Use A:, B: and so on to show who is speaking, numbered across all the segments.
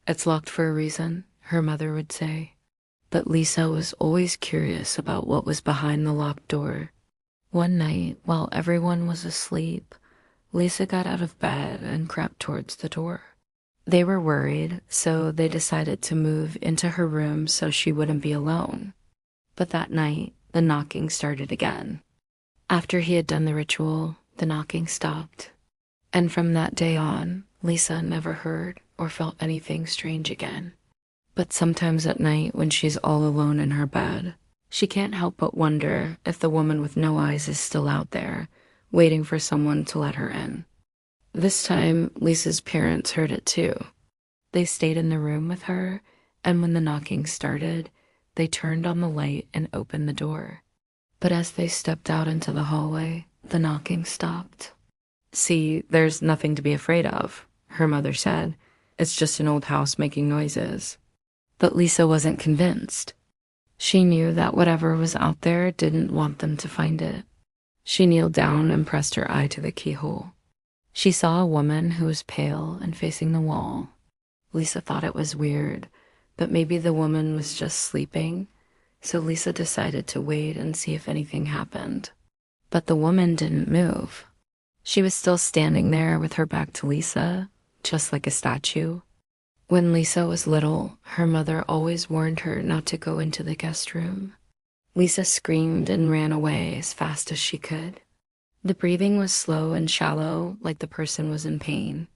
A: "It's locked for a reason," her mother would say. But Lisa was always curious about what was behind the locked door. One night, while everyone was asleep, Lisa got out of bed and crept towards the door. They were worried, so they decided to move into her room so she wouldn't be alone. But that night, the knocking started again. After he had done the ritual, the knocking stopped. And from that day on, Lisa never heard or felt anything strange again. But sometimes at night, when she's all alone in her bed, she can't help but wonder if the woman with no eyes is still out there, waiting for someone to let her in. This time, Lisa's parents heard it too. They stayed in the room with her, and when the knocking started, they turned on the light and opened the door. But as they stepped out into the hallway, the knocking stopped. "See, there's nothing to be afraid of," her mother said. "It's just an old house making noises." But Lisa wasn't convinced. She knew that whatever was out there didn't want them to find it. She kneeled down and pressed her eye to the keyhole. She saw a woman who was pale and facing the wall. Lisa thought it was weird, but maybe the woman was just sleeping, so Lisa decided to wait and see if anything happened. But the woman didn't move. She was still standing there with her back to Lisa, just like a statue. When Lisa was little, her mother always warned her not to go into the guest room. Lisa screamed and ran away as fast as she could. The breathing was slow and shallow, like the person was in pain.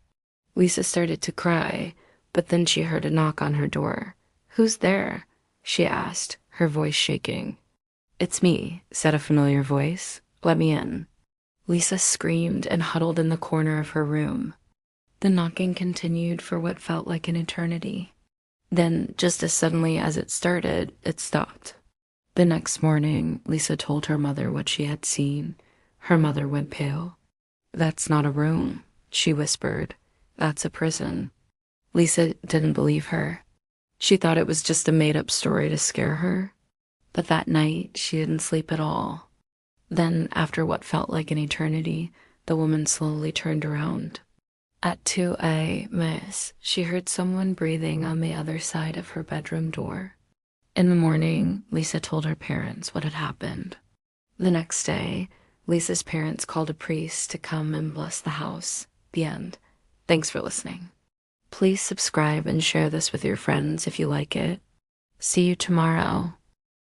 A: Lisa started to cry, but then she heard a knock on her door. "Who's there?" she asked, her voice shaking. "It's me," said a familiar voice. "Let me in." Lisa screamed and huddled in the corner of her room. The knocking continued for what felt like an eternity. Then, just as suddenly as it started, it stopped. The next morning, Lisa told her mother what she had seen. Her mother went pale. "That's not a room," she whispered. "That's a prison." Lisa didn't believe her. She thought it was just a made-up story to scare her. But that night, she didn't sleep at all. Then, after what felt like an eternity, the woman slowly turned around. At 2 a.m., she heard someone breathing on the other side of her bedroom door. In the morning, Lisa told her parents what had happened. The next day, Lisa's parents called a priest to come and bless the house. The end. Thanks for listening. Please subscribe and share this with your friends if you like it. See you tomorrow.